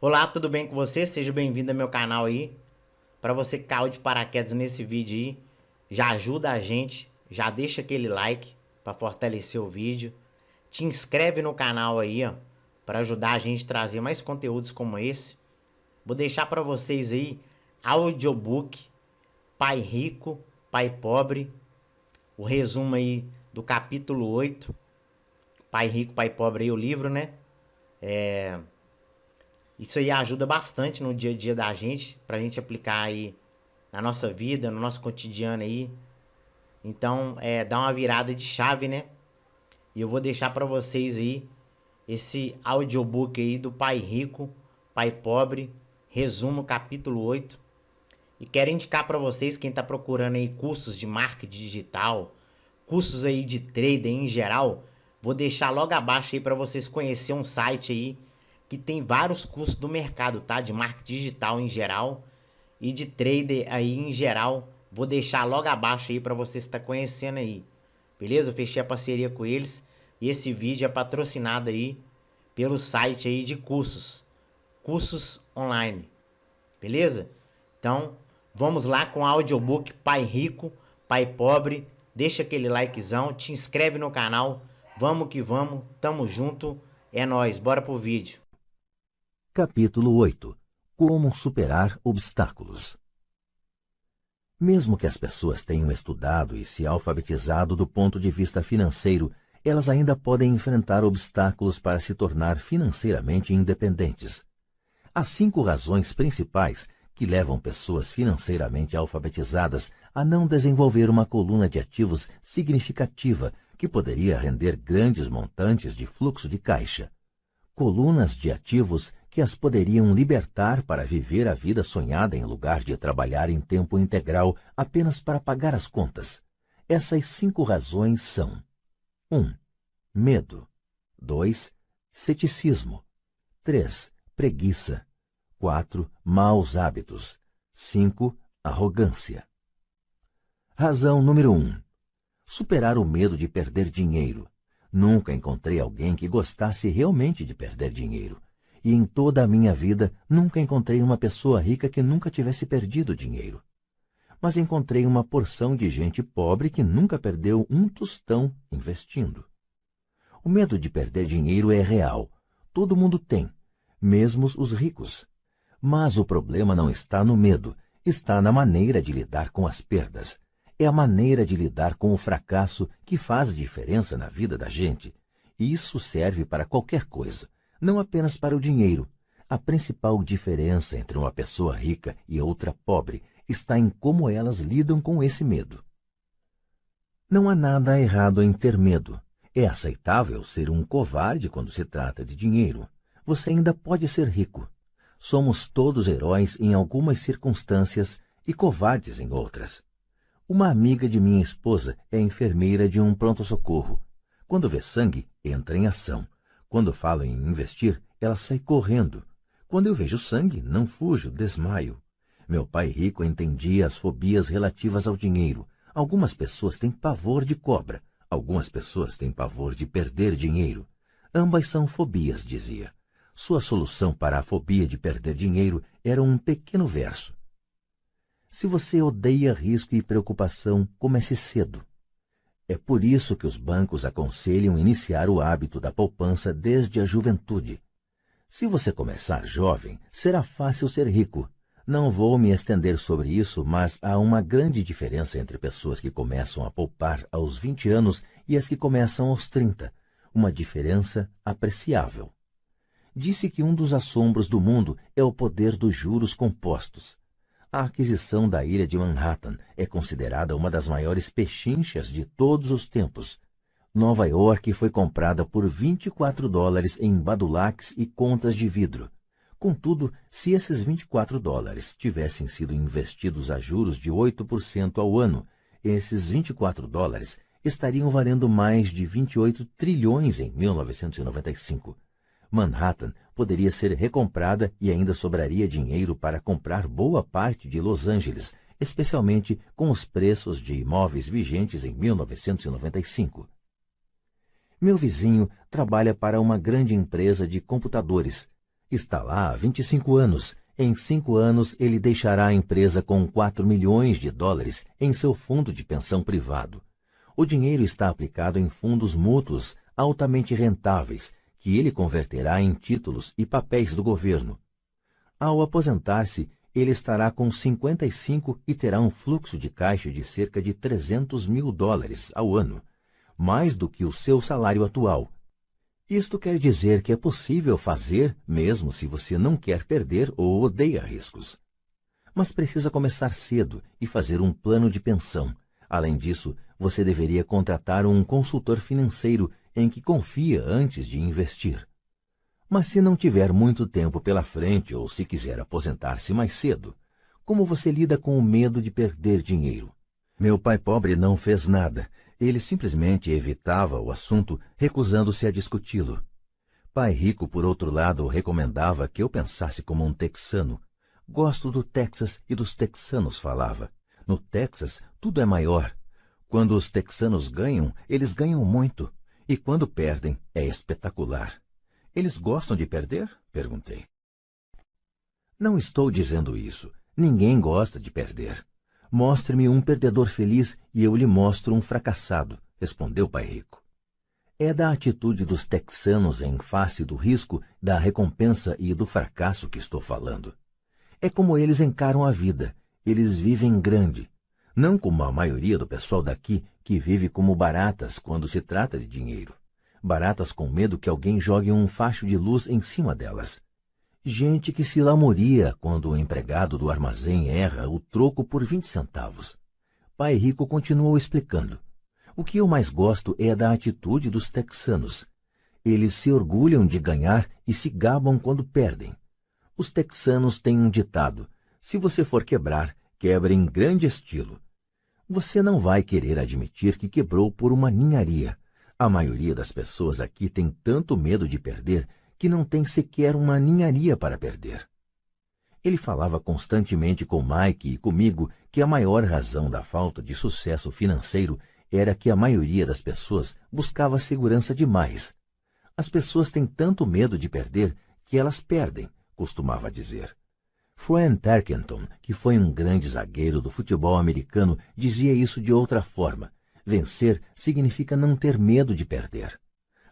Olá, tudo bem com você? Seja bem-vindo ao meu canal aí. Para você que caiu de paraquedas nesse vídeo aí, já ajuda a gente, já deixa aquele like para fortalecer o vídeo. Te inscreve no canal aí, ó, para ajudar a gente a trazer mais conteúdos como esse. Vou deixar para vocês aí audiobook Pai Rico, Pai Pobre, o resumo aí do capítulo 8, Pai Rico, Pai Pobre aí o livro, né? Isso aí ajuda bastante no dia a dia da gente, pra gente aplicar aí na nossa vida, no nosso cotidiano aí. Então, dá uma virada de chave, né? E eu vou deixar pra vocês aí esse audiobook aí do Pai Rico, Pai Pobre, resumo capítulo 8. E quero indicar pra vocês, quem tá procurando aí cursos de marketing digital, cursos aí de trading em geral, vou deixar logo abaixo aí pra vocês conhecerem um site aí que tem vários cursos do mercado, tá? De marketing digital em geral e de trader aí em geral. Vou deixar logo abaixo aí para você estar conhecendo aí. Beleza? Eu fechei a parceria com eles e esse vídeo é patrocinado aí pelo site aí de cursos, cursos online. Beleza? Então, vamos lá com o audiobook Pai Rico, Pai Pobre. Deixa aquele likezão, te inscreve no canal. Vamos que vamos, tamo junto. É nóis, bora pro vídeo. Capítulo 8. Como superar obstáculos. Mesmo que as pessoas tenham estudado e se alfabetizado do ponto de vista financeiro, elas ainda podem enfrentar obstáculos para se tornar financeiramente independentes. Há 5 razões principais que levam pessoas financeiramente alfabetizadas a não desenvolver uma coluna de ativos significativa que poderia render grandes montantes de fluxo de caixa. Colunas de ativos que as poderiam libertar para viver a vida sonhada em lugar de trabalhar em tempo integral apenas para pagar as contas. Essas 5 razões são: 1. Medo. 2. Ceticismo. 3. Preguiça. 4. Maus hábitos. 5. Arrogância. Razão número 1. Superar o medo de perder dinheiro. Nunca encontrei alguém que gostasse realmente de perder dinheiro. E em toda a minha vida, nunca encontrei uma pessoa rica que nunca tivesse perdido dinheiro. Mas encontrei uma porção de gente pobre que nunca perdeu um tostão investindo. O medo de perder dinheiro é real. Todo mundo tem, mesmo os ricos. Mas o problema não está no medo, está na maneira de lidar com as perdas. É a maneira de lidar com o fracasso que faz a diferença na vida da gente. E isso serve para qualquer coisa, não apenas para o dinheiro. A principal diferença entre uma pessoa rica e outra pobre está em como elas lidam com esse medo. Não há nada errado em ter medo. É aceitável ser um covarde quando se trata de dinheiro. Você ainda pode ser rico. Somos todos heróis em algumas circunstâncias e covardes em outras. Uma amiga de minha esposa é enfermeira de um pronto-socorro. Quando vê sangue, entra em ação. Quando falo em investir, ela sai correndo. Quando eu vejo sangue, não fujo, desmaio. Meu pai rico entendia as fobias relativas ao dinheiro. Algumas pessoas têm pavor de cobra. Algumas pessoas têm pavor de perder dinheiro. Ambas são fobias, dizia. Sua solução para a fobia de perder dinheiro era um pequeno verso. Se você odeia risco e preocupação, comece cedo. É por isso que os bancos aconselham iniciar o hábito da poupança desde a juventude. Se você começar jovem, será fácil ser rico. Não vou me estender sobre isso, mas há uma grande diferença entre pessoas que começam a poupar aos 20 anos e as que começam aos 30. Uma diferença apreciável. Disse que um dos assombros do mundo é o poder dos juros compostos. A aquisição da ilha de Manhattan é considerada uma das maiores pechinchas de todos os tempos. Nova York foi comprada por $24 em badulaques e contas de vidro. Contudo, se esses $24 tivessem sido investidos a juros de 8% ao ano, esses $24 estariam valendo mais de 28 trilhões em 1995. Manhattan poderia ser recomprada e ainda sobraria dinheiro para comprar boa parte de Los Angeles, especialmente com os preços de imóveis vigentes em 1995. Meu vizinho trabalha para uma grande empresa de computadores. Está lá há 25 anos. Em 5 anos, ele deixará a empresa com 4 milhões de dólares em seu fundo de pensão privado. O dinheiro está aplicado em fundos mútuos altamente rentáveis, que ele converterá em títulos e papéis do governo. Ao aposentar-se, ele estará com 55 e terá um fluxo de caixa de cerca de 300 mil dólares ao ano, mais do que o seu salário atual. Isto quer dizer que é possível fazer, mesmo se você não quer perder ou odeia riscos. Mas precisa começar cedo e fazer um plano de pensão. Além disso, você deveria contratar um consultor financeiro em que confia antes de investir. Mas se não tiver muito tempo pela frente ou se quiser aposentar-se mais cedo, como você lida com o medo de perder dinheiro? Meu pai pobre não fez nada. Ele simplesmente evitava o assunto, recusando-se a discuti-lo. Pai rico, por outro lado, recomendava que eu pensasse como um texano. Gosto do Texas e dos texanos, falava. No Texas, tudo é maior. Quando os texanos ganham, eles ganham muito. E quando perdem, é espetacular. Eles gostam de perder? Perguntei. Não estou dizendo isso. Ninguém gosta de perder. Mostre-me um perdedor feliz e eu lhe mostro um fracassado, respondeu Pai Rico. É da atitude dos texanos em face do risco, da recompensa e do fracasso que estou falando. É como eles encaram a vida. Eles vivem grande. Não como a maioria do pessoal daqui, que vive como baratas quando se trata de dinheiro. Baratas com medo que alguém jogue um facho de luz em cima delas. Gente que se lamoria quando o empregado do armazém erra o troco por 20 centavos. Pai Rico continuou explicando. O que eu mais gosto é da atitude dos texanos. Eles se orgulham de ganhar e se gabam quando perdem. Os texanos têm um ditado: se você for quebrar, quebre em grande estilo. Você não vai querer admitir que quebrou por uma ninharia. A maioria das pessoas aqui tem tanto medo de perder que não tem sequer uma ninharia para perder. Ele falava constantemente com Mike e comigo que a maior razão da falta de sucesso financeiro era que a maioria das pessoas buscava segurança demais. As pessoas têm tanto medo de perder que elas perdem, costumava dizer. Fran Tarkenton, que foi um grande zagueiro do futebol americano, dizia isso de outra forma. Vencer significa não ter medo de perder.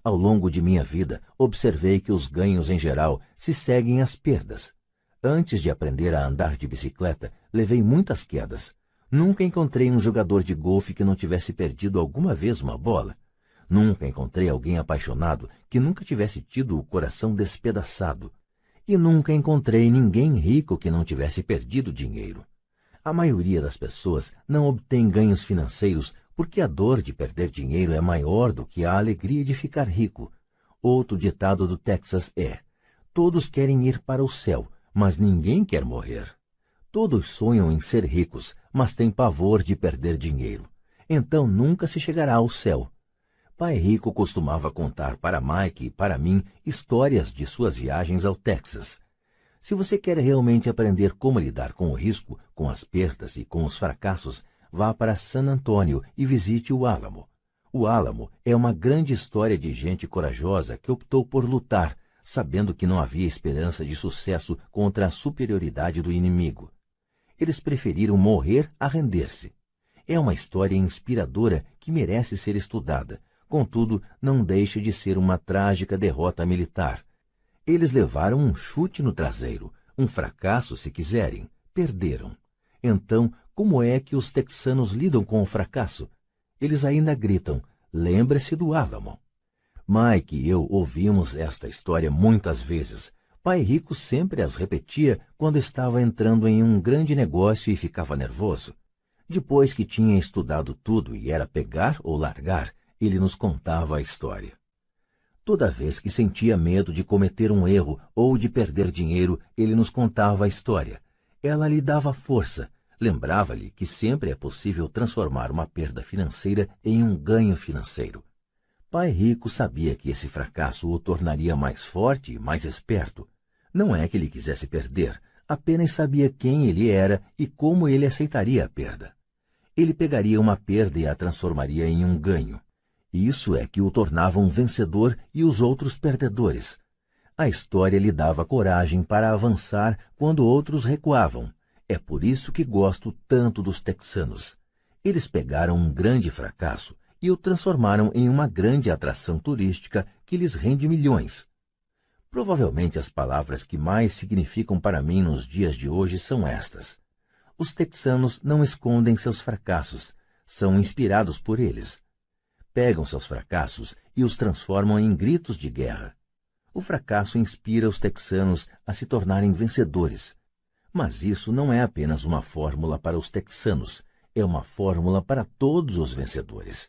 Ao longo de minha vida, observei que os ganhos em geral se seguem às perdas. Antes de aprender a andar de bicicleta, levei muitas quedas. Nunca encontrei um jogador de golfe que não tivesse perdido alguma vez uma bola. Nunca encontrei alguém apaixonado que nunca tivesse tido o coração despedaçado. E nunca encontrei ninguém rico que não tivesse perdido dinheiro. A maioria das pessoas não obtém ganhos financeiros porque a dor de perder dinheiro é maior do que a alegria de ficar rico. Outro ditado do Texas é: todos querem ir para o céu, mas ninguém quer morrer. Todos sonham em ser ricos, mas têm pavor de perder dinheiro. Então nunca se chegará ao céu. Pai Rico costumava contar para Mike e para mim histórias de suas viagens ao Texas. Se você quer realmente aprender como lidar com o risco, com as perdas e com os fracassos, vá para San Antônio e visite o Álamo. O Álamo é uma grande história de gente corajosa que optou por lutar, sabendo que não havia esperança de sucesso contra a superioridade do inimigo. Eles preferiram morrer a render-se. É uma história inspiradora que merece ser estudada, contudo, não deixa de ser uma trágica derrota militar. Eles levaram um chute no traseiro, um fracasso, se quiserem, perderam. Então, como é que os texanos lidam com o fracasso? Eles ainda gritam: lembre-se do Álamo. Mike e eu ouvimos esta história muitas vezes. Pai Rico sempre as repetia quando estava entrando em um grande negócio e ficava nervoso. Depois que tinha estudado tudo e era pegar ou largar, ele nos contava a história. Toda vez que sentia medo de cometer um erro ou de perder dinheiro, ele nos contava a história. Ela lhe dava força, lembrava-lhe que sempre é possível transformar uma perda financeira em um ganho financeiro. Pai Rico sabia que esse fracasso o tornaria mais forte e mais esperto. Não é que ele quisesse perder, apenas sabia quem ele era e como ele aceitaria a perda. Ele pegaria uma perda e a transformaria em um ganho. Isso é que o tornava um vencedor e os outros perdedores. A história lhe dava coragem para avançar quando outros recuavam. É por isso que gosto tanto dos texanos. Eles pegaram um grande fracasso e o transformaram em uma grande atração turística que lhes rende milhões. Provavelmente as palavras que mais significam para mim nos dias de hoje são estas. Os texanos não escondem seus fracassos, são inspirados por eles. Pegam seus fracassos e os transformam em gritos de guerra. O fracasso inspira os texanos a se tornarem vencedores. Mas isso não é apenas uma fórmula para os texanos, é uma fórmula para todos os vencedores.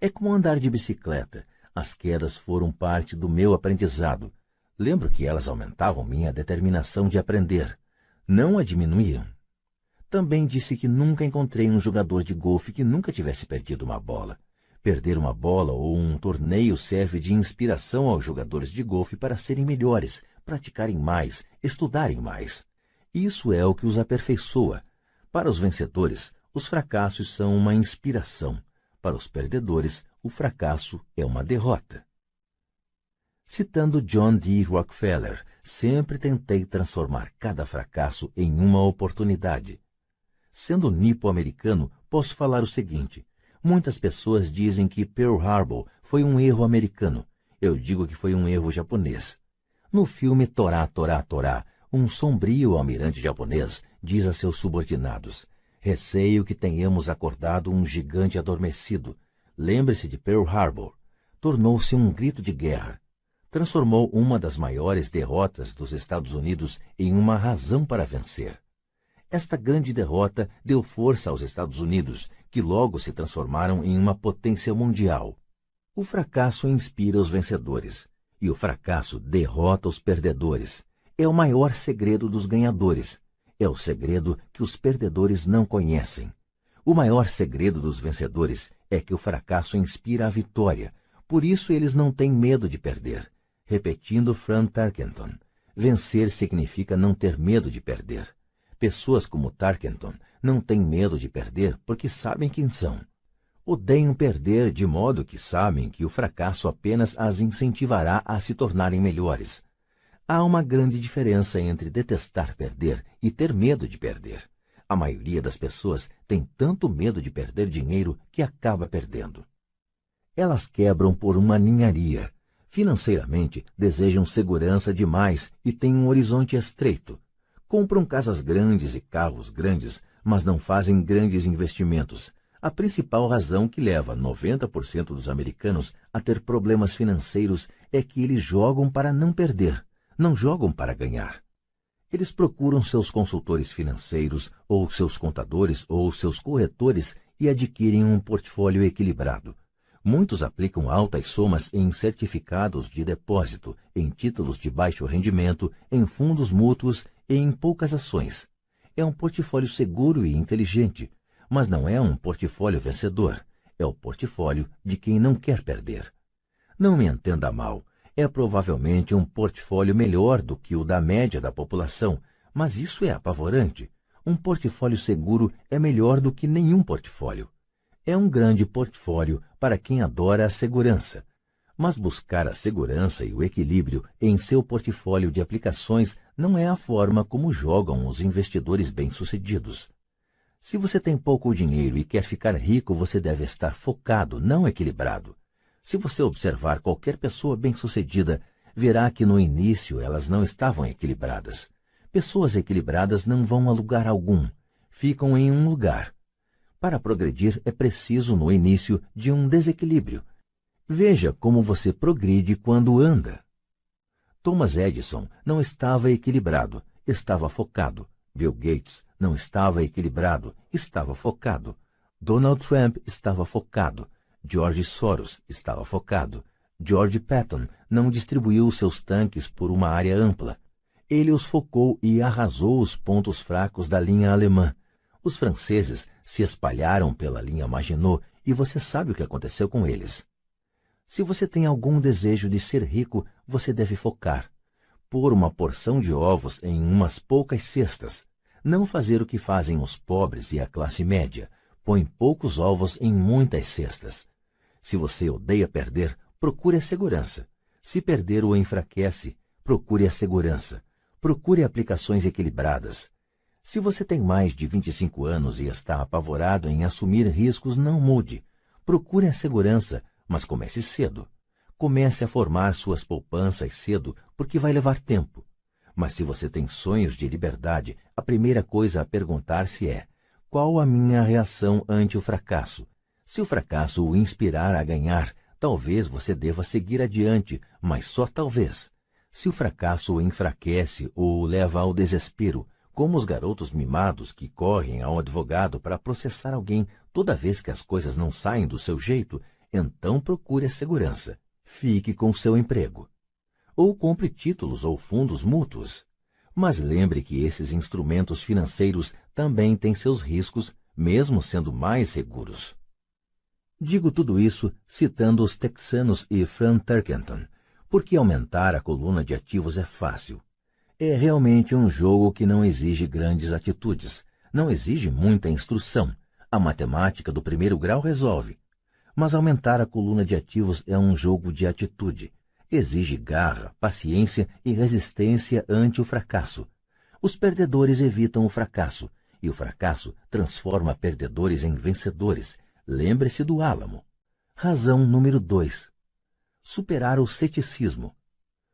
É como andar de bicicleta. As quedas foram parte do meu aprendizado. Lembro que elas aumentavam minha determinação de aprender, não a diminuíam. Também disse que nunca encontrei um jogador de golfe que nunca tivesse perdido uma bola. Perder uma bola ou um torneio serve de inspiração aos jogadores de golfe para serem melhores, praticarem mais, estudarem mais. Isso é o que os aperfeiçoa. Para os vencedores, os fracassos são uma inspiração. Para os perdedores, o fracasso é uma derrota. Citando John D. Rockefeller, sempre tentei transformar cada fracasso em uma oportunidade. Sendo nipo-americano, posso falar o seguinte. Muitas pessoas dizem que Pearl Harbor foi um erro americano. Eu digo que foi um erro japonês. No filme Torá, Torá, Torá, um sombrio almirante japonês diz a seus subordinados: receio que tenhamos acordado um gigante adormecido. Lembre-se de Pearl Harbor. Tornou-se um grito de guerra. Transformou uma das maiores derrotas dos Estados Unidos em uma razão para vencer. Esta grande derrota deu força aos Estados Unidos, que logo se transformaram em uma potência mundial. O fracasso inspira os vencedores, e o fracasso derrota os perdedores. É o maior segredo dos ganhadores. É o segredo que os perdedores não conhecem. O maior segredo dos vencedores é que o fracasso inspira a vitória. Por isso eles não têm medo de perder. Repetindo Frank Tarkenton, vencer significa não ter medo de perder. Pessoas como Tarkenton não têm medo de perder porque sabem quem são. Odeiam perder de modo que sabem que o fracasso apenas as incentivará a se tornarem melhores. Há uma grande diferença entre detestar perder e ter medo de perder. A maioria das pessoas tem tanto medo de perder dinheiro que acaba perdendo. Elas quebram por uma ninharia. Financeiramente, desejam segurança demais e têm um horizonte estreito. Compram casas grandes e carros grandes, mas não fazem grandes investimentos. A principal razão que leva 90% dos americanos a ter problemas financeiros é que eles jogam para não perder, não jogam para ganhar. Eles procuram seus consultores financeiros, ou seus contadores, ou seus corretores e adquirem um portfólio equilibrado. Muitos aplicam altas somas em certificados de depósito, em títulos de baixo rendimento, em fundos mútuos e em poucas ações. É um portfólio seguro e inteligente, mas não é um portfólio vencedor. É o portfólio de quem não quer perder. Não me entenda mal, é provavelmente um portfólio melhor do que o da média da população, mas isso é apavorante. Um portfólio seguro é melhor do que nenhum portfólio. É um grande portfólio para quem adora a segurança. Mas buscar a segurança e o equilíbrio em seu portfólio de aplicações não é a forma como jogam os investidores bem-sucedidos. Se você tem pouco dinheiro e quer ficar rico, você deve estar focado, não equilibrado. Se você observar qualquer pessoa bem-sucedida, verá que no início elas não estavam equilibradas. Pessoas equilibradas não vão a lugar algum, ficam em um lugar. Para progredir é preciso, no início, de um desequilíbrio. Veja como você progride quando anda. Thomas Edison não estava equilibrado, estava focado. Bill Gates não estava equilibrado, estava focado. Donald Trump estava focado. George Soros estava focado. George Patton não distribuiu seus tanques por uma área ampla. Ele os focou e arrasou os pontos fracos da linha alemã. Os franceses se espalharam pela linha Maginot e você sabe o que aconteceu com eles. Se você tem algum desejo de ser rico, você deve focar. Pôr uma porção de ovos em umas poucas cestas. Não fazer o que fazem os pobres e a classe média. Põe poucos ovos em muitas cestas. Se você odeia perder, procure a segurança. Se perder o enfraquece, Procure a segurança. Procure aplicações equilibradas. Se você tem mais de 25 anos e está apavorado em assumir riscos, não mude. Procure a segurança, mas comece cedo. Comece a formar suas poupanças cedo, porque vai levar tempo. Mas se você tem sonhos de liberdade, a primeira coisa a perguntar-se é: qual a minha reação ante o fracasso? Se o fracasso o inspirar a ganhar, talvez você deva seguir adiante, mas só talvez. Se o fracasso o enfraquece ou o leva ao desespero, como os garotos mimados que correm ao advogado para processar alguém toda vez que as coisas não saem do seu jeito, então procure a segurança. Fique com seu emprego. Ou compre títulos ou fundos mútuos. Mas lembre que esses instrumentos financeiros também têm seus riscos, mesmo sendo mais seguros. Digo tudo isso citando os texanos e Fran Tarkenton, porque aumentar a coluna de ativos é fácil. É realmente um jogo que não exige grandes atitudes, não exige muita instrução. A matemática do primeiro grau resolve. Mas aumentar a coluna de ativos é um jogo de atitude. Exige garra, paciência e resistência ante o fracasso. Os perdedores evitam o fracasso, e o fracasso transforma perdedores em vencedores. Lembre-se do álamo. Razão número 2. Superar o ceticismo.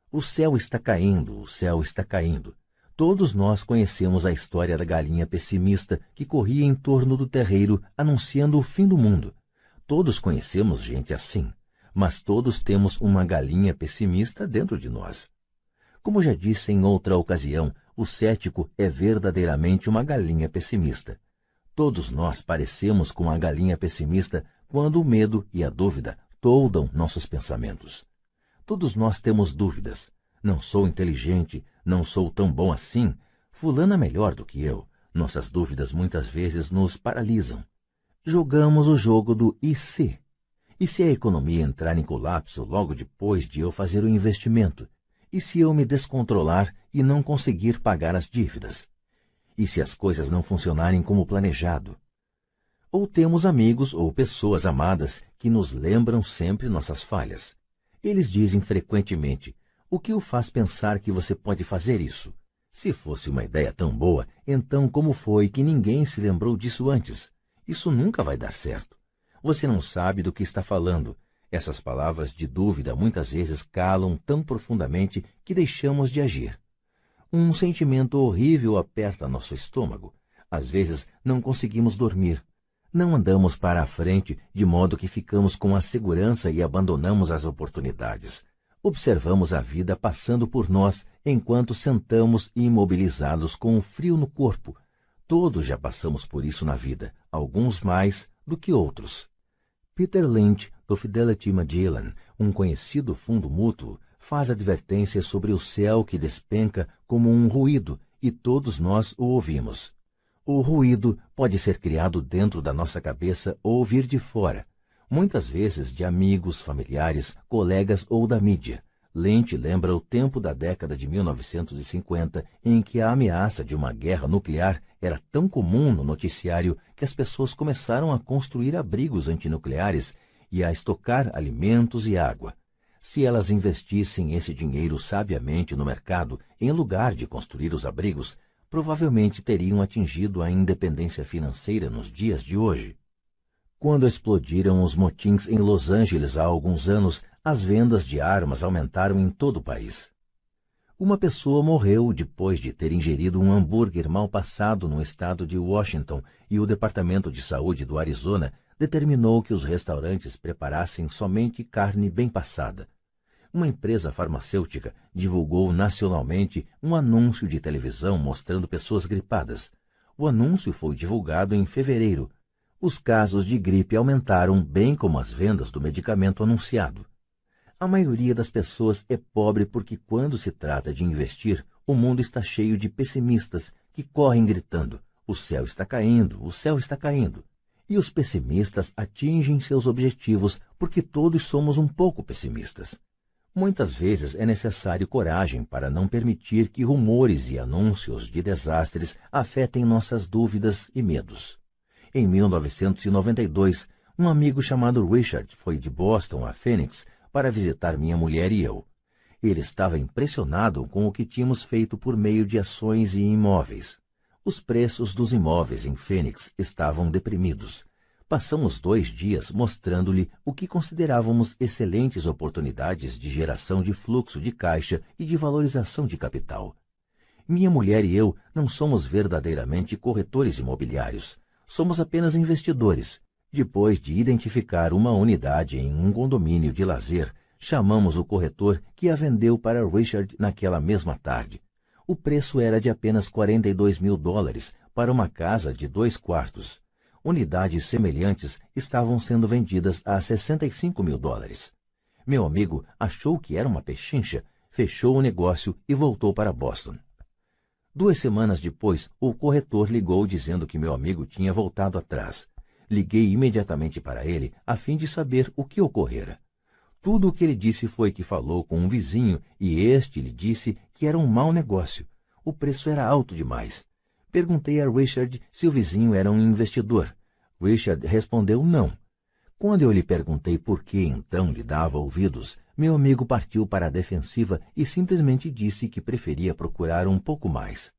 O céu está caindo, o céu está caindo. Todos nós conhecemos a história da galinha pessimista que corria em torno do terreiro anunciando o fim do mundo. Todos conhecemos gente assim, mas todos temos uma galinha pessimista dentro de nós. Como já disse em outra ocasião, o cético é verdadeiramente uma galinha pessimista. Todos nós parecemos com a galinha pessimista quando o medo e a dúvida toldam nossos pensamentos. Todos nós temos dúvidas. Não sou inteligente, não sou tão bom assim, fulano é melhor do que eu. Nossas dúvidas muitas vezes nos paralisam. Jogamos o jogo do e se? E se a economia entrar em colapso logo depois de eu fazer o investimento? E se eu me descontrolar e não conseguir pagar as dívidas? E se as coisas não funcionarem como planejado? Ou temos amigos ou pessoas amadas que nos lembram sempre nossas falhas. Eles dizem frequentemente: o que o faz pensar que você pode fazer isso? Se fosse uma ideia tão boa, então como foi que ninguém se lembrou disso antes? Isso nunca vai dar certo. Você não sabe do que está falando. Essas palavras de dúvida muitas vezes calam tão profundamente que deixamos de agir. Um sentimento horrível aperta nosso estômago. Às vezes não conseguimos dormir. Não andamos para a frente, de modo que ficamos com a segurança e abandonamos as oportunidades. Observamos a vida passando por nós enquanto sentamos imobilizados com um frio no corpo. Todos já passamos por isso na vida, alguns mais do que outros. Peter Lynch, do Fidelity Magellan, um conhecido fundo mútuo, faz advertências sobre o céu que despenca como um ruído, e todos nós o ouvimos. O ruído pode ser criado dentro da nossa cabeça ou vir de fora, muitas vezes de amigos, familiares, colegas ou da mídia. Lynch lembra o tempo da década de 1950, em que a ameaça de uma guerra nuclear era tão comum no noticiário que as pessoas começaram a construir abrigos antinucleares e a estocar alimentos e água. Se elas investissem esse dinheiro sabiamente no mercado, em lugar de construir os abrigos, provavelmente teriam atingido a independência financeira nos dias de hoje. Quando explodiram os motins em Los Angeles há alguns anos, as vendas de armas aumentaram em todo o país. Uma pessoa morreu depois de ter ingerido um hambúrguer mal passado no estado de Washington e o Departamento de Saúde do Arizona determinou que os restaurantes preparassem somente carne bem passada. Uma empresa farmacêutica divulgou nacionalmente um anúncio de televisão mostrando pessoas gripadas. O anúncio foi divulgado em fevereiro. Os casos de gripe aumentaram, bem como as vendas do medicamento anunciado. A maioria das pessoas é pobre porque, quando se trata de investir, o mundo está cheio de pessimistas que correm gritando: o céu está caindo, o céu está caindo. E os pessimistas atingem seus objetivos porque todos somos um pouco pessimistas. Muitas vezes é necessário coragem para não permitir que rumores e anúncios de desastres afetem nossas dúvidas e medos. Em 1992, um amigo chamado Richard foi de Boston a Phoenix para visitar minha mulher e eu. Ele estava impressionado com o que tínhamos feito por meio de ações e imóveis. Os preços dos imóveis em Phoenix estavam deprimidos. Passamos 2 dias mostrando-lhe o que considerávamos excelentes oportunidades de geração de fluxo de caixa e de valorização de capital. Minha mulher e eu não somos verdadeiramente corretores imobiliários. Somos apenas investidores. Depois de identificar uma unidade em um condomínio de lazer, chamamos o corretor que a vendeu para Richard naquela mesma tarde. O preço era de apenas $42.000 para uma casa de 2 quartos. Unidades semelhantes estavam sendo vendidas a $65.000. Meu amigo achou que era uma pechincha, fechou o negócio e voltou para Boston. 2 semanas depois, o corretor ligou dizendo que meu amigo tinha voltado atrás. Liguei imediatamente para ele a fim de saber o que ocorrera. Tudo o que ele disse foi que falou com um vizinho e este lhe disse que era um mau negócio. O preço era alto demais. Perguntei a Richard se o vizinho era um investidor. Richard respondeu não. Quando eu lhe perguntei por que então lhe dava ouvidos, meu amigo partiu para a defensiva e simplesmente disse que preferia procurar um pouco mais.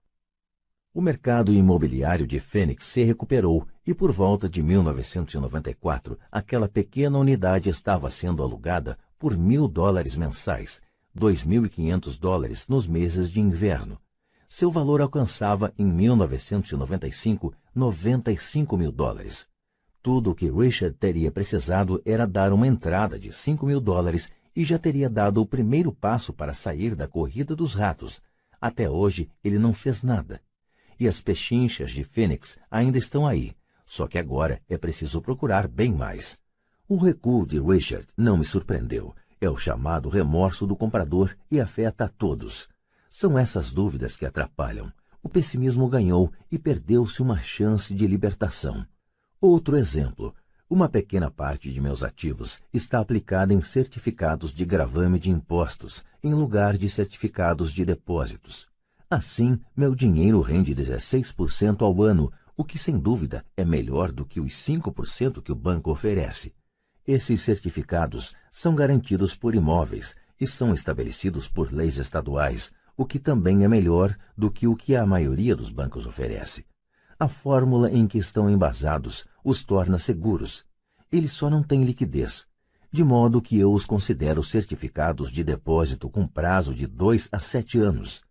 O mercado imobiliário de Phoenix se recuperou e por volta de 1994, aquela pequena unidade estava sendo alugada por $1.000 mensais, $2.500 nos meses de inverno. Seu valor alcançava, em 1995, $95.000. Tudo o que Richard teria precisado era dar uma entrada de $5.000 e já teria dado o primeiro passo para sair da corrida dos ratos. Até hoje, ele não fez nada. E as pechinchas de Phoenix ainda estão aí, só que agora é preciso procurar bem mais. O recuo de Richard não me surpreendeu. É o chamado remorso do comprador e afeta a todos. São essas dúvidas que atrapalham. O pessimismo ganhou e perdeu-se uma chance de libertação. Outro exemplo. Uma pequena parte de meus ativos está aplicada em certificados de gravame de impostos, em lugar de certificados de depósitos. Assim, meu dinheiro rende 16% ao ano, o que sem dúvida é melhor do que os 5% que o banco oferece. Esses certificados são garantidos por imóveis e são estabelecidos por leis estaduais, o que também é melhor do que o que a maioria dos bancos oferece. A fórmula em que estão embasados os torna seguros. Eles só não têm liquidez, de modo que eu os considero certificados de depósito com prazo de 2 a 7 anos.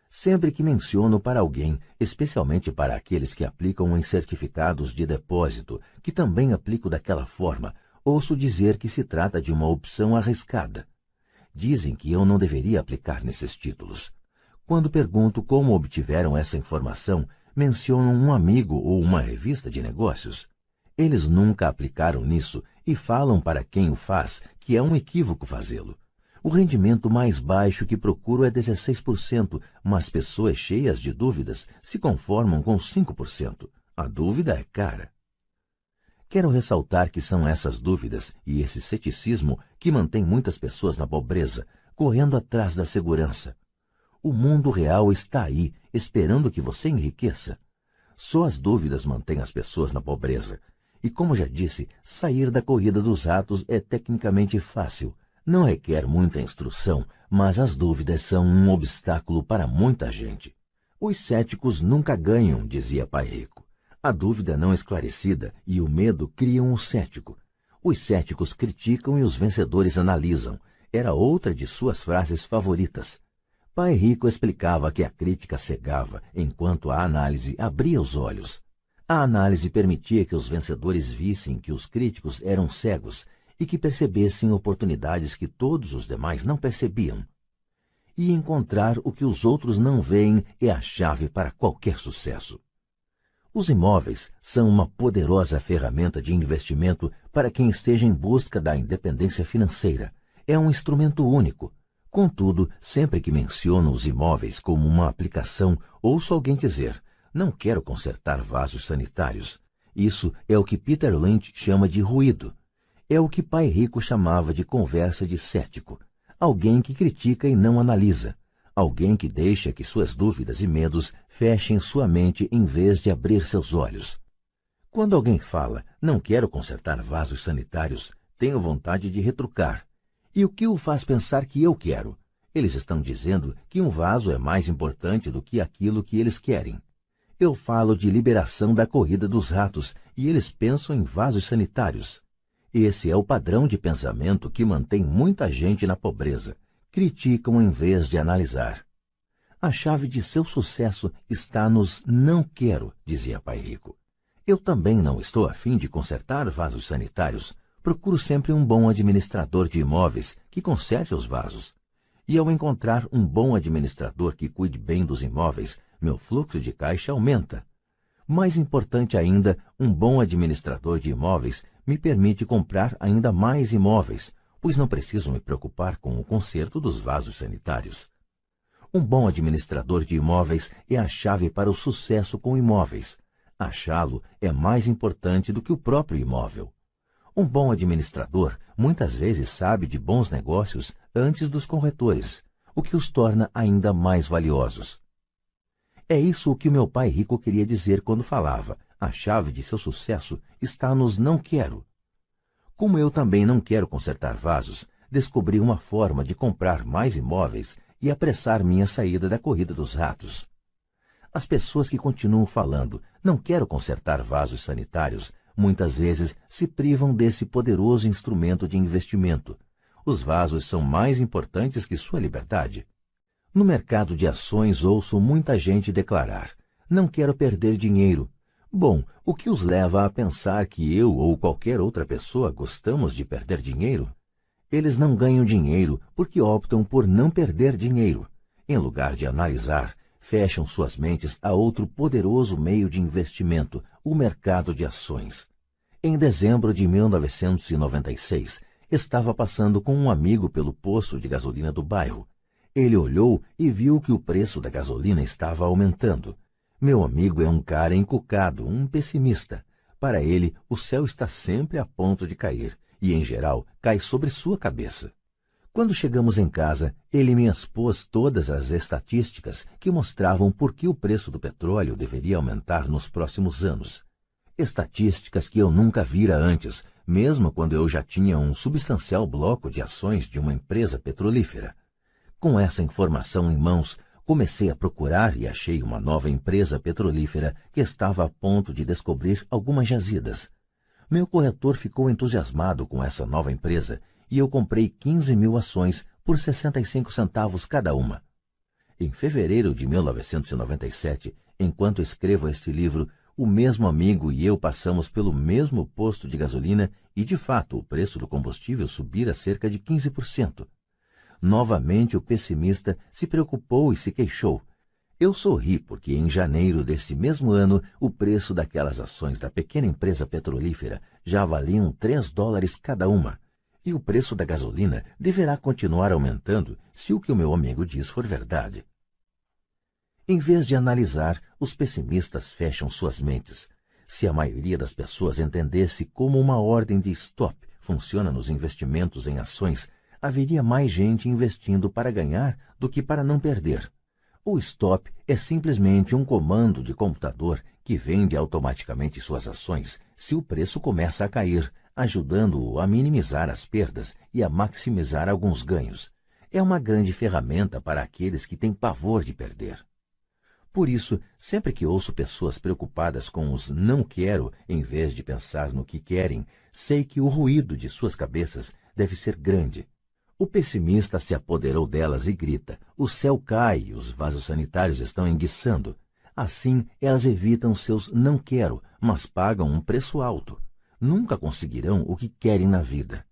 Sempre que menciono para alguém, especialmente para aqueles que aplicam em certificados de depósito, que também aplico daquela forma, ouço dizer que se trata de uma opção arriscada. Dizem que eu não deveria aplicar nesses títulos. Quando pergunto como obtiveram essa informação, mencionam um amigo ou uma revista de negócios. Eles nunca aplicaram nisso e falam para quem o faz que é um equívoco fazê-lo. O rendimento mais baixo que procuro é 16%, mas pessoas cheias de dúvidas se conformam com 5%. A dúvida é cara. Quero ressaltar que são essas dúvidas e esse ceticismo que mantém muitas pessoas na pobreza, correndo atrás da segurança. O mundo real está aí, esperando que você enriqueça. Só as dúvidas mantêm as pessoas na pobreza. E como já disse, sair da corrida dos ratos é tecnicamente fácil. Não requer muita instrução, mas as dúvidas são um obstáculo para muita gente. Os céticos nunca ganham, dizia Pai Rico. A dúvida não esclarecida e o medo criam o cético. Os céticos criticam e os vencedores analisam. Era outra de suas frases favoritas. Pai Rico explicava que a crítica cegava, enquanto a análise abria os olhos. A análise permitia que os vencedores vissem que os críticos eram cegos e que percebessem oportunidades que todos os demais não percebiam. E encontrar o que os outros não veem é a chave para qualquer sucesso. Os imóveis são uma poderosa ferramenta de investimento para quem esteja em busca da independência financeira. É um instrumento único. Contudo, sempre que menciono os imóveis como uma aplicação, ouço alguém dizer: não quero consertar vasos sanitários. Isso é o que Peter Lynch chama de ruído. É o que Pai Rico chamava de conversa de cético. Alguém que critica e não analisa. Alguém que deixa que suas dúvidas e medos fechem sua mente em vez de abrir seus olhos. Quando alguém fala, não quero consertar vasos sanitários, tenho vontade de retrucar. E o que o faz pensar que eu quero? Eles estão dizendo que um vaso é mais importante do que aquilo que eles querem. Eu falo de liberação da corrida dos ratos e eles pensam em vasos sanitários. Esse é o padrão de pensamento que mantém muita gente na pobreza. Criticam em vez de analisar. A chave de seu sucesso está nos não quero, dizia Pai Rico. Eu também não estou a fim de consertar vasos sanitários. Procuro sempre um bom administrador de imóveis que conserte os vasos. E ao encontrar um bom administrador que cuide bem dos imóveis, meu fluxo de caixa aumenta. Mais importante ainda, um bom administrador de imóveis me permite comprar ainda mais imóveis, pois não preciso me preocupar com o conserto dos vasos sanitários. Um bom administrador de imóveis é a chave para o sucesso com imóveis. Achá-lo é mais importante do que o próprio imóvel. Um bom administrador muitas vezes sabe de bons negócios antes dos corretores, o que os torna ainda mais valiosos. É isso o que meu pai rico queria dizer quando falava: a chave de seu sucesso está nos não quero. Como eu também não quero consertar vasos, descobri uma forma de comprar mais imóveis e apressar minha saída da corrida dos ratos. As pessoas que continuam falando, não quero consertar vasos sanitários, muitas vezes se privam desse poderoso instrumento de investimento. Os vasos são mais importantes que sua liberdade. No mercado de ações ouço muita gente declarar: não quero perder dinheiro. Bom, o que os leva a pensar que eu ou qualquer outra pessoa gostamos de perder dinheiro? Eles não ganham dinheiro porque optam por não perder dinheiro. Em lugar de analisar, fecham suas mentes a outro poderoso meio de investimento, o mercado de ações. Em dezembro de 1996, estava passando com um amigo pelo posto de gasolina do bairro. Ele olhou e viu que o preço da gasolina estava aumentando. Meu amigo é um cara encucado, um pessimista. Para ele, o céu está sempre a ponto de cair, e, em geral, cai sobre sua cabeça. Quando chegamos em casa, ele me expôs todas as estatísticas que mostravam por que o preço do petróleo deveria aumentar nos próximos anos. Estatísticas que eu nunca vira antes, mesmo quando eu já tinha um substancial bloco de ações de uma empresa petrolífera. Com essa informação em mãos, comecei a procurar e achei uma nova empresa petrolífera que estava a ponto de descobrir algumas jazidas. Meu corretor ficou entusiasmado com essa nova empresa e eu comprei 15.000 ações por 65 centavos cada uma. Em fevereiro de 1997, enquanto escrevo este livro, o mesmo amigo e eu passamos pelo mesmo posto de gasolina e, de fato, o preço do combustível subira cerca de 15%. Novamente o pessimista se preocupou e se queixou. Eu sorri porque em janeiro desse mesmo ano o preço daquelas ações da pequena empresa petrolífera já valiam $3 cada uma. E o preço da gasolina deverá continuar aumentando se o que o meu amigo diz for verdade. Em vez de analisar, os pessimistas fecham suas mentes. Se a maioria das pessoas entendesse como uma ordem de stop funciona nos investimentos em ações, haveria mais gente investindo para ganhar do que para não perder. O stop é simplesmente um comando de computador que vende automaticamente suas ações se o preço começa a cair, ajudando-o a minimizar as perdas e a maximizar alguns ganhos. É uma grande ferramenta para aqueles que têm pavor de perder. Por isso, sempre que ouço pessoas preocupadas com os não quero em vez de pensar no que querem, sei que o ruído de suas cabeças deve ser grande. O pessimista se apoderou delas e grita: o céu cai e os vasos sanitários estão enguiçando. Assim, elas evitam seus não quero, mas pagam um preço alto. Nunca conseguirão o que querem na vida.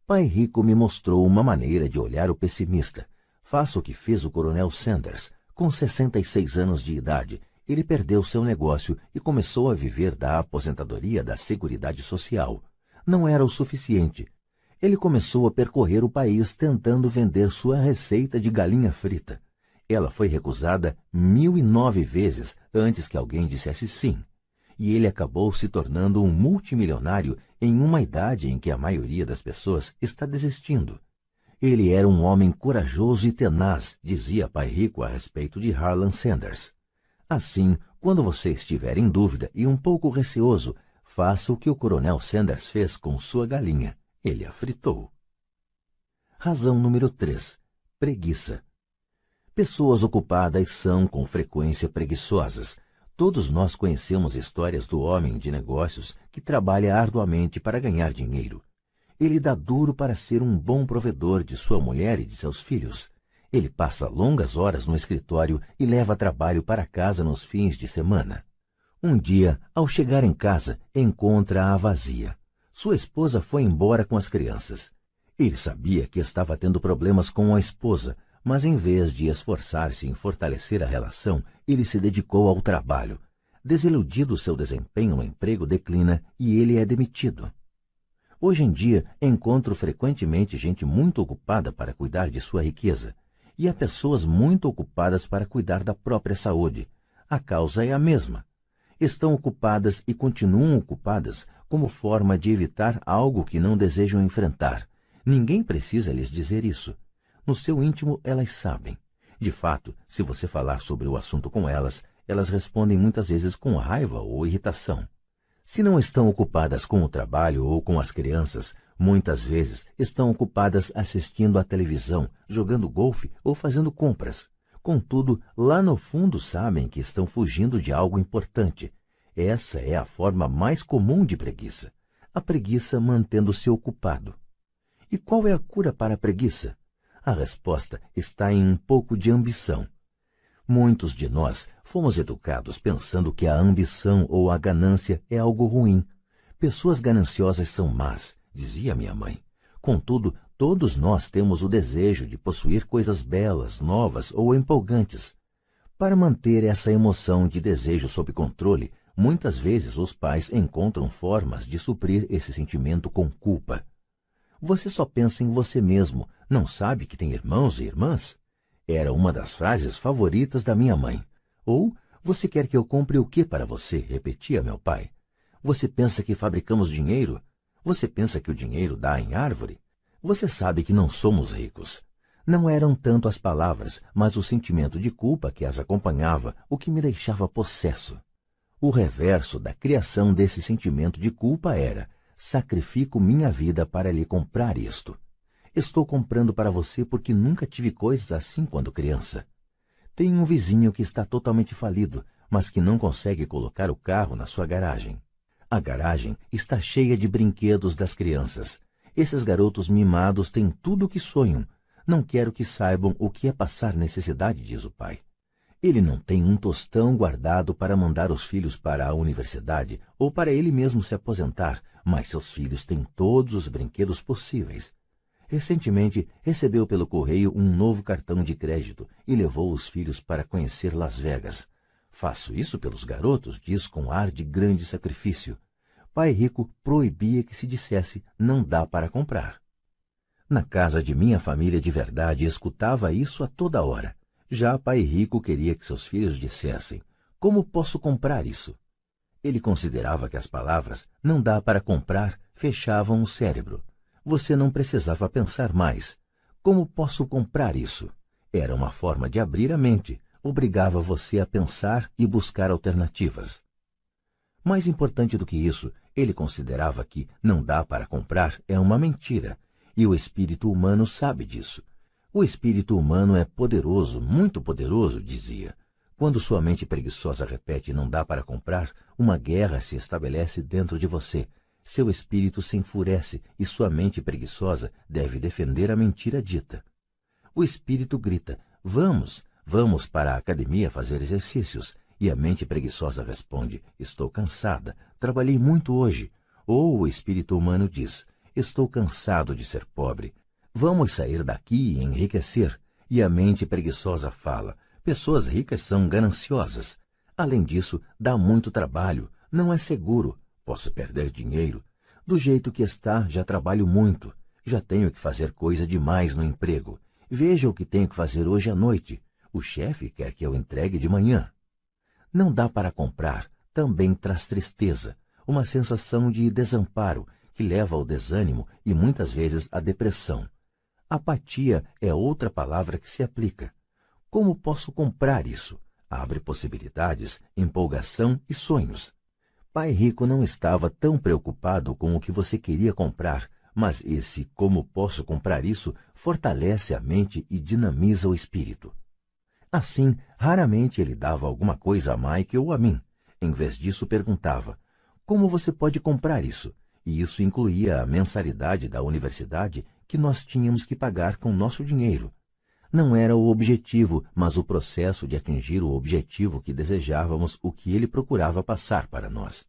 Pai Rico me mostrou uma maneira de olhar o pessimista. Faça o que fez o Coronel Sanders. Com 66 anos de idade, ele perdeu seu negócio e começou a viver da aposentadoria da Seguridade Social. Não era o suficiente. Ele começou a percorrer o país tentando vender sua receita de galinha frita. Ela foi recusada 1.009 vezes antes que alguém dissesse sim. E ele acabou se tornando um multimilionário em uma idade em que a maioria das pessoas está desistindo. Ele era um homem corajoso e tenaz, dizia Pai Rico a respeito de Harlan Sanders. Assim, quando você estiver em dúvida e um pouco receoso, faça o que o Coronel Sanders fez com sua galinha. Ele a fritou. Razão número 3. Preguiça. Pessoas ocupadas são, com frequência, preguiçosas. Todos nós conhecemos histórias do homem de negócios que trabalha arduamente para ganhar dinheiro. Ele dá duro para ser um bom provedor de sua mulher e de seus filhos. Ele passa longas horas no escritório e leva trabalho para casa nos fins de semana. Um dia, ao chegar em casa, encontra-a vazia. Sua esposa foi embora com as crianças. Ele sabia que estava tendo problemas com a esposa, mas em vez de esforçar-se em fortalecer a relação, ele se dedicou ao trabalho. Desiludido, seu desempenho no emprego declina e ele é demitido. Hoje em dia, encontro frequentemente gente muito ocupada para cuidar de sua riqueza, e há pessoas muito ocupadas para cuidar da própria saúde. A causa é a mesma. Estão ocupadas e continuam ocupadas como forma de evitar algo que não desejam enfrentar. Ninguém precisa lhes dizer isso. No seu íntimo, elas sabem. De fato, se você falar sobre o assunto com elas, elas respondem muitas vezes com raiva ou irritação. Se não estão ocupadas com o trabalho ou com as crianças, muitas vezes estão ocupadas assistindo à televisão, jogando golfe ou fazendo compras. Contudo, lá no fundo sabem que estão fugindo de algo importante. Essa é a forma mais comum de preguiça. A preguiça mantendo-se ocupado. E qual é a cura para a preguiça? A resposta está em um pouco de ambição. Muitos de nós fomos educados pensando que a ambição ou a ganância é algo ruim. Pessoas gananciosas são más, dizia minha mãe. Contudo, todos nós temos o desejo de possuir coisas belas, novas ou empolgantes. Para manter essa emoção de desejo sob controle, muitas vezes os pais encontram formas de suprir esse sentimento com culpa. Você só pensa em você mesmo, não sabe que tem irmãos e irmãs? Era uma das frases favoritas da minha mãe. Ou, você quer que eu compre o que para você? Repetia meu pai. Você pensa que fabricamos dinheiro? Você pensa que o dinheiro dá em árvore? Você sabe que não somos ricos. Não eram tanto as palavras, mas o sentimento de culpa que as acompanhava, o que me deixava possesso. O reverso da criação desse sentimento de culpa era: sacrifico minha vida para lhe comprar isto. Estou comprando para você porque nunca tive coisas assim quando criança. Tenho um vizinho que está totalmente falido, mas que não consegue colocar o carro na sua garagem. A garagem está cheia de brinquedos das crianças. Esses garotos mimados têm tudo o que sonham. Não quero que saibam o que é passar necessidade, diz o pai. Ele não tem um tostão guardado para mandar os filhos para a universidade ou para ele mesmo se aposentar, mas seus filhos têm todos os brinquedos possíveis. Recentemente, recebeu pelo correio um novo cartão de crédito e levou os filhos para conhecer Las Vegas. Faço isso pelos garotos, diz com ar de grande sacrifício. Pai rico proibia que se dissesse não dá para comprar. Na casa de minha família de verdade escutava isso a toda hora. Já pai rico queria que seus filhos dissessem: como posso comprar isso? Ele considerava que as palavras não dá para comprar fechavam o cérebro. Você não precisava pensar mais. Como posso comprar isso? Era uma forma de abrir a mente, obrigava você a pensar e buscar alternativas. Mais importante do que isso, ele considerava que não dá para comprar é uma mentira, e o espírito humano sabe disso. O espírito humano é poderoso, muito poderoso, dizia. Quando sua mente preguiçosa repete não dá para comprar, uma guerra se estabelece dentro de você. Seu espírito se enfurece e sua mente preguiçosa deve defender a mentira dita. O espírito grita: vamos, vamos para a academia fazer exercícios. E a mente preguiçosa responde: estou cansada, trabalhei muito hoje. Ou o espírito humano diz: estou cansado de ser pobre. Vamos sair daqui e enriquecer. E a mente preguiçosa fala: pessoas ricas são gananciosas. Além disso, dá muito trabalho, não é seguro, posso perder dinheiro. Do jeito que está, já trabalho muito. Já tenho que fazer coisa demais no emprego. Veja o que tenho que fazer hoje à noite. O chefe quer que eu entregue de manhã. Não dá para comprar, também traz tristeza, uma sensação de desamparo que leva ao desânimo e muitas vezes à depressão. Apatia é outra palavra que se aplica. Como posso comprar isso? Abre possibilidades, empolgação e sonhos. Pai rico não estava tão preocupado com o que você queria comprar, Mas esse como posso comprar isso fortalece a mente e dinamiza o espírito. Assim, raramente ele dava alguma coisa a Mike ou a mim. Em vez disso, perguntava: como você pode comprar isso? E isso incluía a mensalidade da universidade que nós tínhamos que pagar com nosso dinheiro. Não era o objetivo, mas o processo de atingir o objetivo que desejávamos, o que ele procurava passar para nós.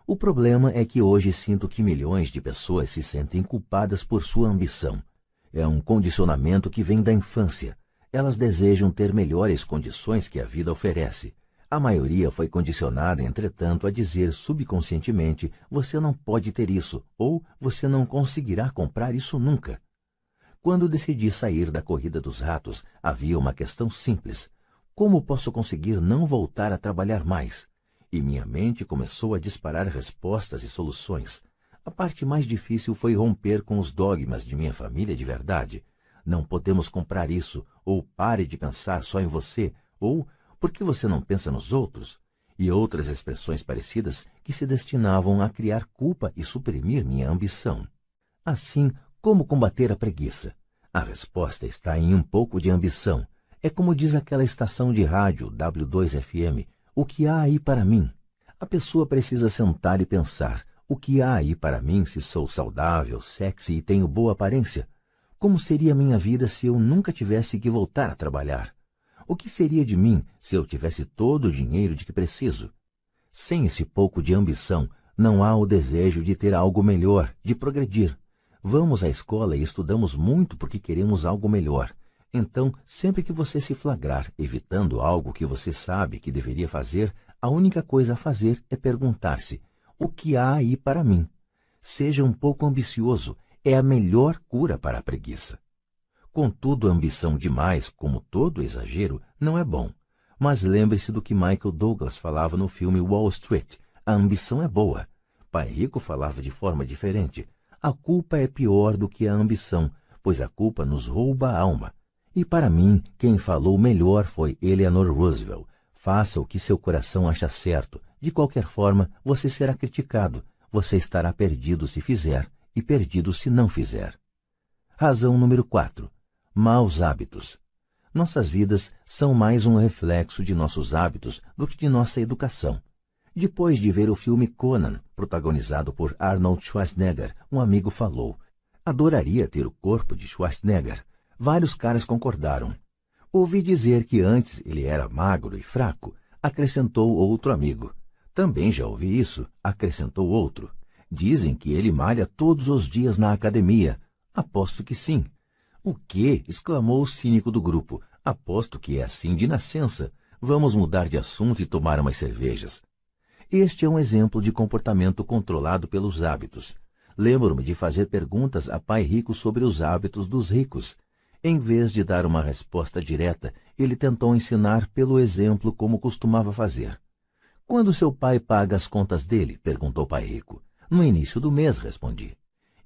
O problema é que hoje sinto que milhões de pessoas se sentem culpadas por sua ambição. É um condicionamento que vem da infância. Elas desejam ter melhores condições que a vida oferece. A maioria foi condicionada, entretanto, a dizer subconscientemente: você não pode ter isso, ou você não conseguirá comprar isso nunca. Quando decidi sair da corrida dos ratos, havia uma questão simples: como posso conseguir não voltar a trabalhar mais? E minha mente começou a disparar respostas e soluções. A parte mais difícil foi romper com os dogmas de minha família de verdade. Não podemos comprar isso, ou pare de pensar só em você, ou por que você não pensa nos outros? E outras expressões parecidas que se destinavam a criar culpa e suprimir minha ambição. Assim, como combater a preguiça? A resposta está em um pouco de ambição. É como diz aquela estação de rádio W2FM, o que há aí para mim? A pessoa precisa sentar e pensar: o que há aí para mim se sou saudável, sexy e tenho boa aparência? Como seria minha vida se eu nunca tivesse que voltar a trabalhar? O que seria de mim se eu tivesse todo o dinheiro de que preciso? Sem esse pouco de ambição, não há o desejo de ter algo melhor, de progredir. Vamos à escola e estudamos muito porque queremos algo melhor. Então, sempre que você se flagrar evitando algo que você sabe que deveria fazer, a única coisa a fazer é perguntar-se: o que há aí para mim? Seja um pouco ambicioso, é a melhor cura para a preguiça. Contudo, a ambição demais, como todo exagero, não é bom. Mas lembre-se do que Michael Douglas falava no filme Wall Street: a ambição é boa. Pai Rico falava de forma diferente: a culpa é pior do que a ambição, pois a culpa nos rouba a alma. E para mim, quem falou melhor foi Eleanor Roosevelt: faça o que seu coração acha certo. De qualquer forma, você será criticado. Você estará perdido se fizer, e perdido se não fizer. Razão número 4. Maus hábitos. Nossas vidas são mais um reflexo de nossos hábitos do que de nossa educação. Depois de ver o filme Conan, protagonizado por Arnold Schwarzenegger, um amigo falou: adoraria ter o corpo de Schwarzenegger. Vários caras concordaram. Ouvi dizer que antes ele era magro e fraco, acrescentou outro amigo. Também já ouvi isso, acrescentou outro. Dizem que ele malha todos os dias na academia. Aposto que sim. O quê? Exclamou o cínico do grupo. Aposto que é assim de nascença. Vamos mudar de assunto e tomar umas cervejas. Este é um exemplo de comportamento controlado pelos hábitos. Lembro-me de fazer perguntas a Pai Rico sobre os hábitos dos ricos. Em vez de dar uma resposta direta, ele tentou ensinar pelo exemplo como costumava fazer. Quando seu pai paga as contas dele? Perguntou Pai Rico. No início do mês, respondi.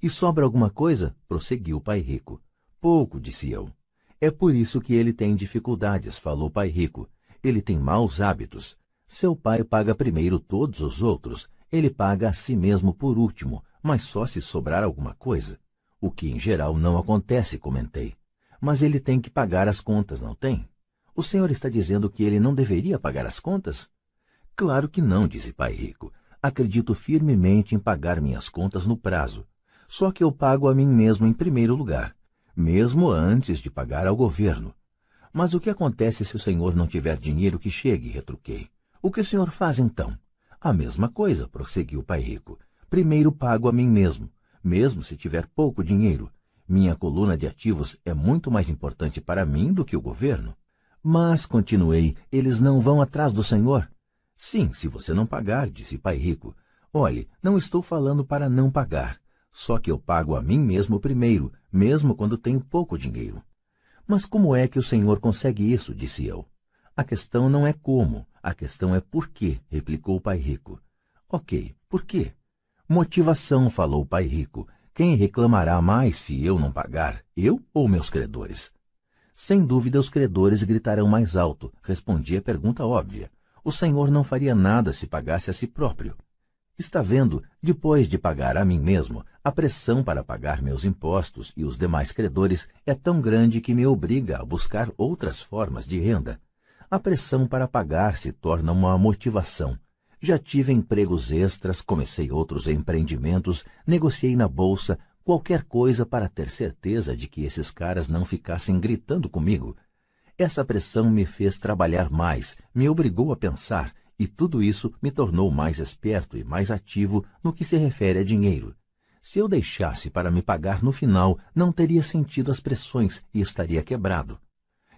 E sobra alguma coisa? Prosseguiu Pai Rico. Pouco, disse eu. É por isso que ele tem dificuldades, falou Pai Rico. Ele tem maus hábitos. Seu pai paga primeiro todos os outros. Ele paga a si mesmo por último, mas só se sobrar alguma coisa. O que em geral não acontece, comentei. Mas ele tem que pagar as contas, não tem? O senhor está dizendo que ele não deveria pagar as contas? Claro que não, disse Pai Rico. Acredito firmemente em pagar minhas contas no prazo. Só que eu pago a mim mesmo em primeiro lugar, mesmo antes de pagar ao governo. Mas o que acontece se o senhor não tiver dinheiro que chegue? Retruquei. O que o senhor faz então? A mesma coisa, prosseguiu Pai Rico. Primeiro pago a mim mesmo, mesmo se tiver pouco dinheiro. Minha coluna de ativos é muito mais importante para mim do que o governo. Mas, continuei, eles não vão atrás do senhor? Sim, se você não pagar, disse Pai Rico. Olhe, não estou falando para não pagar. Só que eu pago a mim mesmo primeiro, mesmo quando tenho pouco dinheiro. Mas como é que o senhor consegue isso? Disse eu. A questão não é como, a questão é por quê, replicou Pai Rico. Ok, por quê? Motivação, falou Pai Rico. Quem reclamará mais se eu não pagar, eu ou meus credores? Sem dúvida os credores gritarão mais alto, respondi a pergunta óbvia. O senhor não faria nada se pagasse a si próprio. Está vendo, depois de pagar a mim mesmo, a pressão para pagar meus impostos e os demais credores é tão grande que me obriga a buscar outras formas de renda. A pressão para pagar se torna uma motivação. Já tive empregos extras, comecei outros empreendimentos, negociei na bolsa, qualquer coisa para ter certeza de que esses caras não ficassem gritando comigo. Essa pressão me fez trabalhar mais, me obrigou a pensar, e tudo isso me tornou mais esperto e mais ativo no que se refere a dinheiro. Se eu deixasse para me pagar no final, não teria sentido as pressões e estaria quebrado.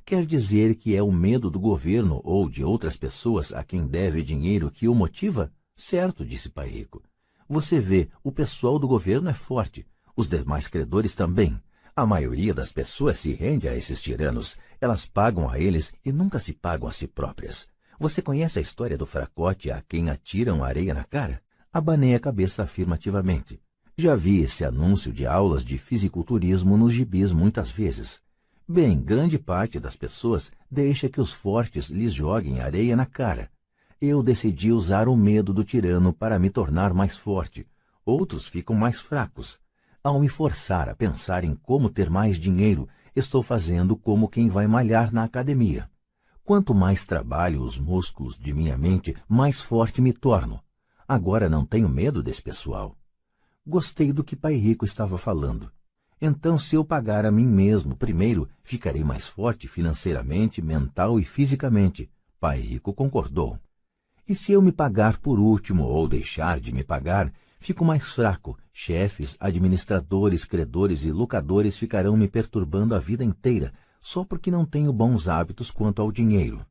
Quer dizer que é o medo do governo ou de outras pessoas a quem deve dinheiro que o motiva? Certo, disse Pai Rico. Você vê, o pessoal do governo é forte, os demais credores também. A maioria das pessoas se rende a esses tiranos, elas pagam a eles e nunca se pagam a si próprias. Você conhece a história do fracote a quem atiram areia na cara? Abanei a cabeça afirmativamente. Já vi esse anúncio de aulas de fisiculturismo nos gibis muitas vezes. Bem, grande parte das pessoas deixa que os fortes lhes joguem areia na cara. Eu decidi usar o medo do tirano para me tornar mais forte. Outros ficam mais fracos. Ao me forçar a pensar em como ter mais dinheiro, estou fazendo como quem vai malhar na academia. Quanto mais trabalho os músculos de minha mente, mais forte me torno. Agora não tenho medo desse pessoal. Gostei do que Pai Rico estava falando. Então, se eu pagar a mim mesmo primeiro, ficarei mais forte financeiramente, mental e fisicamente. Pai Rico concordou. E se eu me pagar por último ou deixar de me pagar, fico mais fraco. Chefes, administradores, credores e locadores ficarão me perturbando a vida inteira, só porque não tenho bons hábitos quanto ao dinheiro.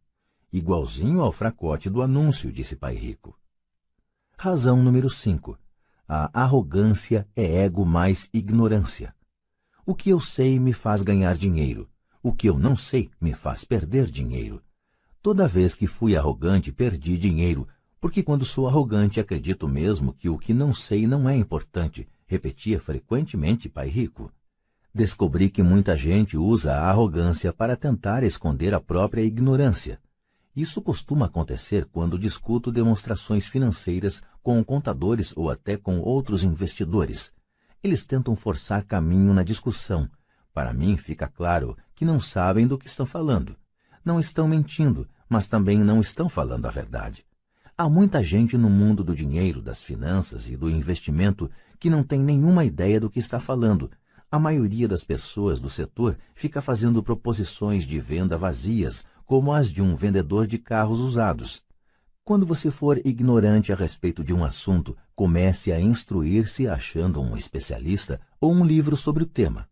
Igualzinho ao fracote do anúncio, disse Pai Rico. Razão número 5. A arrogância é ego mais ignorância. O que eu sei me faz ganhar dinheiro. O que eu não sei me faz perder dinheiro. Toda vez que fui arrogante, perdi dinheiro, porque quando sou arrogante acredito mesmo que o que não sei não é importante, repetia frequentemente Pai Rico. Descobri que muita gente usa a arrogância para tentar esconder a própria ignorância. Isso costuma acontecer quando discuto demonstrações financeiras com contadores ou até com outros investidores. Eles tentam forçar caminho na discussão. Para mim fica claro que não sabem do que estão falando. Não estão mentindo, mas também não estão falando a verdade. Há muita gente no mundo do dinheiro, das finanças e do investimento que não tem nenhuma ideia do que está falando. A maioria das pessoas do setor fica fazendo proposições de venda vazias, como as de um vendedor de carros usados. Quando você for ignorante a respeito de um assunto, comece a instruir-se achando um especialista ou um livro sobre o tema.